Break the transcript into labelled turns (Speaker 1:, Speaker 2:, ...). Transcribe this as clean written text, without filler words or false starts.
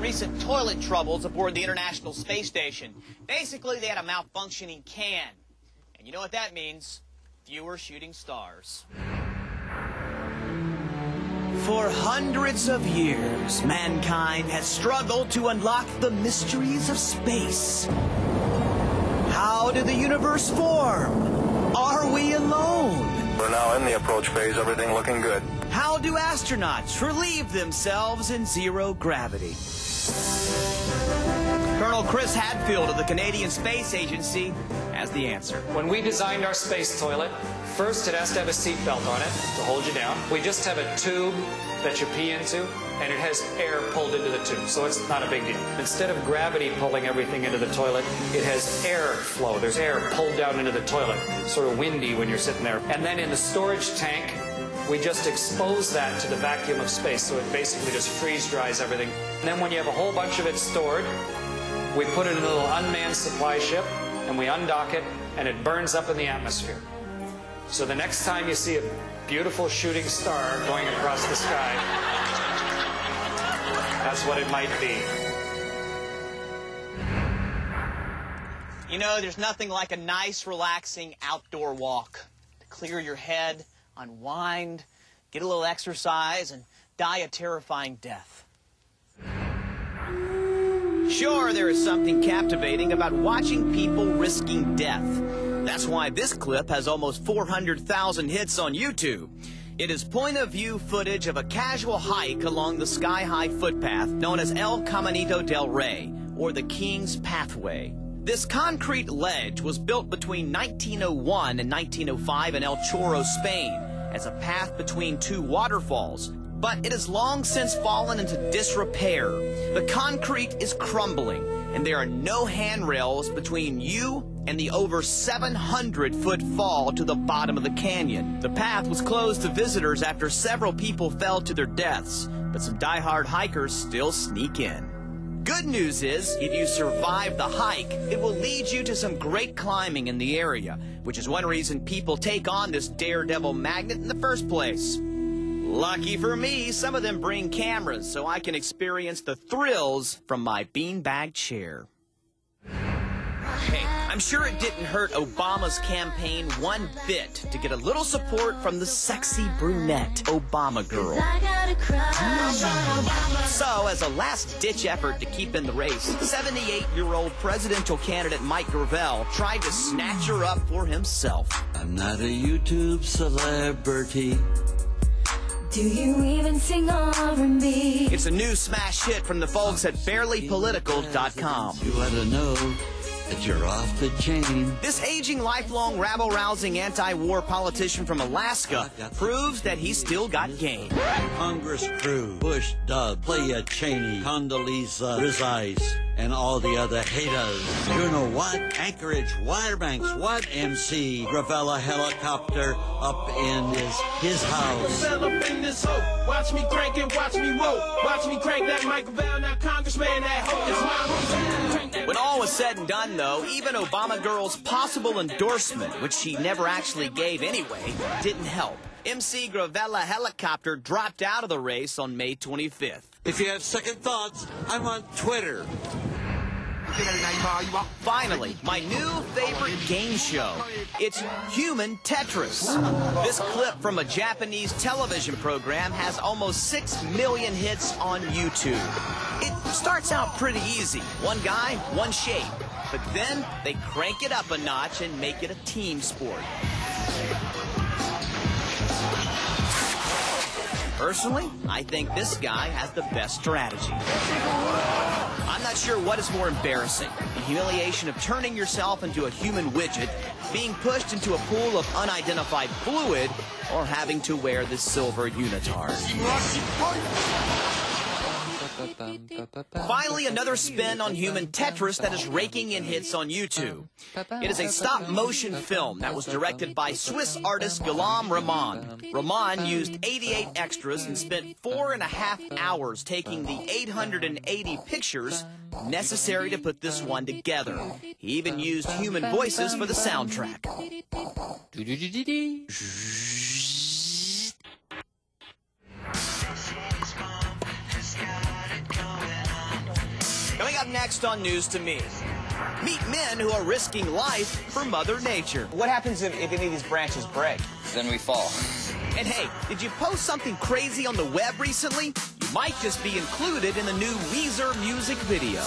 Speaker 1: recent toilet troubles aboard the International Space Station. Basically, they had a malfunctioning can. And you know what that means? Fewer shooting stars. For hundreds of years, mankind has struggled to unlock the mysteries of space. How did the universe form? Are we alone?
Speaker 2: We're now in the approach phase, everything looking good.
Speaker 1: How do astronauts relieve themselves in zero gravity? Colonel Chris Hadfield of the Canadian Space Agency has the answer.
Speaker 3: When we designed our space toilet, first it has to have a seat belt on it to hold you down. We just have a tube that you pee into, and it has air pulled into the tube, so it's not a big deal. Instead of gravity pulling everything into the toilet, it has air flow. There's air pulled down into the toilet, sort of windy when you're sitting there. And then in the storage tank, we just expose that to the vacuum of space, so it basically just freeze dries everything. And then when you have a whole bunch of it stored, we put it in a little unmanned supply ship, and we undock it, and it burns up in the atmosphere. So the next time you see a beautiful shooting star going across the sky, that's what it might be.
Speaker 1: You know, there's nothing like a nice, relaxing outdoor walk to clear your head, unwind, get a little exercise, and die a terrifying death. Sure, there is something captivating about watching people risking death. That's why this clip has almost 400,000 hits on YouTube. It is point-of-view footage of a casual hike along the sky-high footpath known as El Caminito del Rey, or the King's Pathway. This concrete ledge was built between 1901 and 1905 in El Chorro, Spain, as a path between two waterfalls. But it has long since fallen into disrepair. The concrete is crumbling, and there are no handrails between you and the over 700-foot fall to the bottom of the canyon. The path was closed to visitors after several people fell to their deaths, but some die-hard hikers still sneak in. Good news is, if you survive the hike, it will lead you to some great climbing in the area, which is one reason people take on this daredevil magnet in the first place. Lucky for me, some of them bring cameras so I can experience the thrills from my beanbag chair. Hey, I'm sure it didn't hurt Obama's campaign one bit to get a little support from the sexy brunette Obama girl. So, as a last-ditch effort to keep in the race, 78-year-old presidential candidate Mike Gravel tried to snatch her up for himself.
Speaker 4: I'm not a YouTube celebrity.
Speaker 5: Do you even sing R&B?
Speaker 1: It's a new smash hit from the folks at barelypolitical.com.
Speaker 4: You ought to know that you're off the chain.
Speaker 1: This aging, lifelong, rabble-rousing anti-war politician from Alaska proves that he's still got game.
Speaker 4: Congress crew, Bush, Dub, Playa Cheney, Condoleezza Rice, and all the other haters. You know what? Anchorage, Wirebanks, what MC? Gravella helicopter up in his house.
Speaker 6: Up in this hoe. Watch me crank it, watch me roll. Watch me crank that microphone, now congressman, that hoe is my.
Speaker 1: When all was said and done, though, even Obama girl's possible endorsement, which she never actually gave anyway, didn't help. MC Gravella helicopter dropped out of the race on May 25th.
Speaker 4: If you have second thoughts, I'm on Twitter.
Speaker 1: Finally, my new favorite game show. It's Human Tetris. This clip from a Japanese television program has almost 6 million hits on YouTube. It starts out pretty easy. One guy, one shape. But then they crank it up a notch and make it a team sport. Personally, I think this guy has the best strategy. I'm not sure what is more embarrassing, the humiliation of turning yourself into a human widget, being pushed into a pool of unidentified fluid, or having to wear this silver unitard. Finally, another spin on Human Tetris that is raking in hits on YouTube. It is a stop-motion film that was directed by Swiss artist Guillaume Ramon. Ramon used 88 extras and spent 4.5 hours taking the 880 pictures necessary to put this one together. He even used human voices for the soundtrack. next on News to Me. Meet men who are risking life for Mother Nature.
Speaker 7: What happens if any of these branches break?
Speaker 8: Then we fall.
Speaker 1: And hey, did you post something crazy on the web recently? You might just be included in the new Weezer music video.